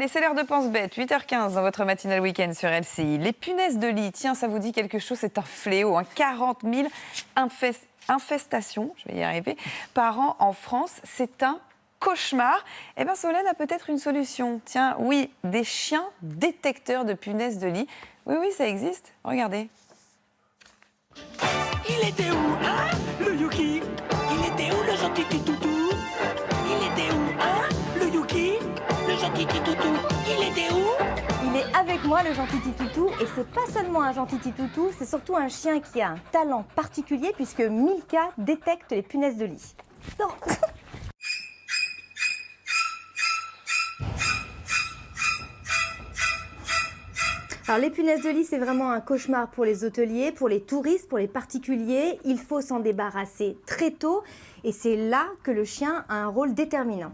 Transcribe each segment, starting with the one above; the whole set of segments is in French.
Les c'est l'heure de Pense-Bête, 8h15 dans votre matinale week-end sur LCI. Les punaises de lit, tiens, ça vous dit quelque chose, c'est un fléau. 40 000 infestations, je vais y arriver, par an en France. C'est un cauchemar. Eh bien, Solène a peut-être une solution. Tiens, oui, des chiens détecteurs de punaises de lit. Oui, ça existe. Regardez. Il était où, hein, le Yuki? Il était où, le gentil petit toutou? Il était où, hein, le Yuki? Le gentil petit toutou, il était où? Il est avec moi, le gentil toutou, et c'est pas seulement un gentil toutou, c'est surtout un chien qui a un talent particulier puisque Milka détecte les punaises de lit. Non. Alors les punaises de lit, c'est vraiment un cauchemar pour les hôteliers, pour les touristes, pour les particuliers. Il faut s'en débarrasser très tôt et c'est là que le chien a un rôle déterminant.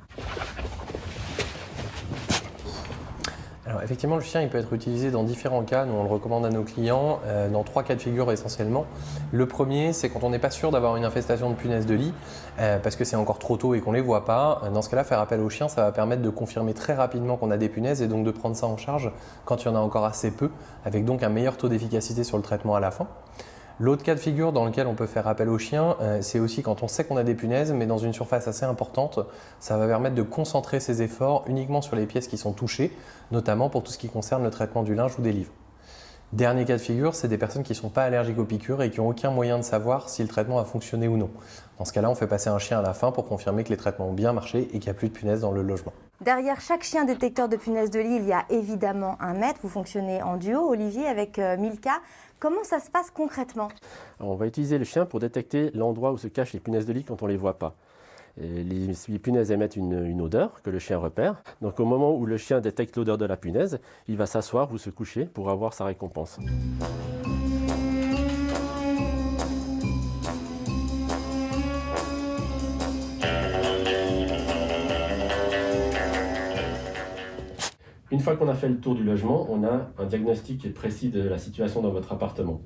Alors effectivement, le chien il peut être utilisé dans différents cas. Nous, on le recommande à nos clients dans 3 cas de figure essentiellement. Le premier, c'est quand on n'est pas sûr d'avoir une infestation de punaises de lit parce que c'est encore trop tôt et qu'on ne les voit pas. Dans ce cas-là, faire appel au chien, ça va permettre de confirmer très rapidement qu'on a des punaises et donc de prendre ça en charge quand il y en a encore assez peu, avec donc un meilleur taux d'efficacité sur le traitement à la fin. L'autre cas de figure dans lequel on peut faire appel au chien, c'est aussi quand on sait qu'on a des punaises, mais dans une surface assez importante. Ça va permettre de concentrer ses efforts uniquement sur les pièces qui sont touchées, notamment pour tout ce qui concerne le traitement du linge ou des livres. Dernier cas de figure, c'est des personnes qui ne sont pas allergiques aux piqûres et qui n'ont aucun moyen de savoir si le traitement a fonctionné ou non. Dans ce cas-là, on fait passer un chien à la fin pour confirmer que les traitements ont bien marché et qu'il n'y a plus de punaises dans le logement. Derrière chaque chien détecteur de punaises de lit, il y a évidemment un maître. Vous fonctionnez en duo, Olivier, avec Milka. Comment ça se passe concrètement? Alors, on va utiliser le chien pour détecter l'endroit où se cachent les punaises de lit quand on ne les voit pas. Et les punaises émettent une odeur que le chien repère. Donc au moment où le chien détecte l'odeur de la punaise, il va s'asseoir ou se coucher pour avoir sa récompense. Une fois qu'on a fait le tour du logement, on a un diagnostic précis de la situation dans votre appartement.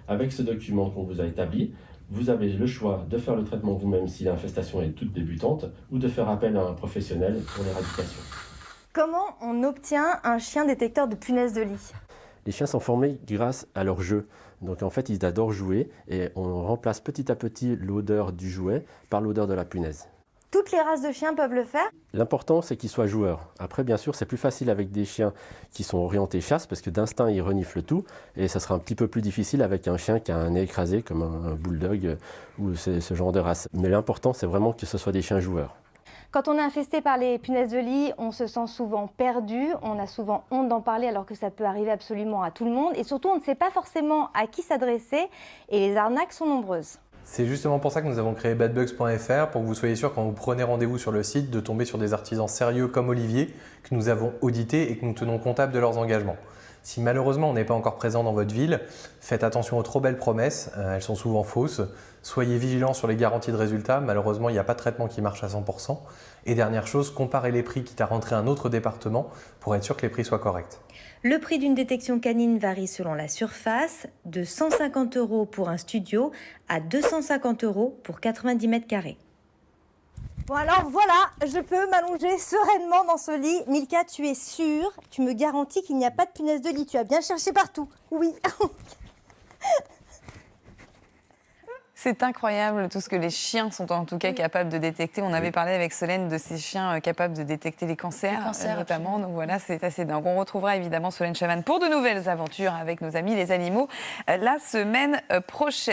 Avec ce document qu'on vous a établi, vous avez le choix de faire le traitement vous-même si l'infestation est toute débutante ou de faire appel à un professionnel pour l'éradication. Comment on obtient un chien détecteur de punaises de lit? Les chiens sont formés grâce à leur jeu. Donc en fait, ils adorent jouer et on remplace petit à petit l'odeur du jouet par l'odeur de la punaise. Toutes les races de chiens peuvent le faire? L'important, c'est qu'ils soient joueurs. Après, bien sûr, c'est plus facile avec des chiens qui sont orientés chasse parce que d'instinct, ils reniflent tout. Et ça sera un petit peu plus difficile avec un chien qui a un nez écrasé comme un bulldog ou ce genre de race. Mais l'important, c'est vraiment que ce soit des chiens joueurs. Quand on est infesté par les punaises de lit, on se sent souvent perdu, on a souvent honte d'en parler alors que ça peut arriver absolument à tout le monde. Et surtout, on ne sait pas forcément à qui s'adresser et les arnaques sont nombreuses. C'est justement pour ça que nous avons créé badbugs.fr pour que vous soyez sûr quand vous prenez rendez-vous sur le site de tomber sur des artisans sérieux comme Olivier que nous avons audités et que nous tenons comptable de leurs engagements. Si malheureusement on n'est pas encore présent dans votre ville, faites attention aux trop belles promesses, elles sont souvent fausses. Soyez vigilants sur les garanties de résultats, malheureusement il n'y a pas de traitement qui marche à 100%. Et dernière chose, comparez les prix quitte à rentrer un autre département pour être sûr que les prix soient corrects. Le prix d'une détection canine varie selon la surface, de 150 € pour un studio à 250 € pour 90 mètres carrés. Bon alors voilà, je peux m'allonger sereinement dans ce lit. Milka, tu es sûre? Tu me garantis qu'il n'y a pas de punaise de lit? Tu as bien cherché partout? Oui. C'est incroyable tout ce que les chiens sont en tout cas capables de détecter. On avait parlé avec Solène de ces chiens capables de détecter les cancers notamment. Absolument. Donc voilà, c'est assez dingue. On retrouvera évidemment Solène Chavanne pour de nouvelles aventures avec nos amis les animaux la semaine prochaine.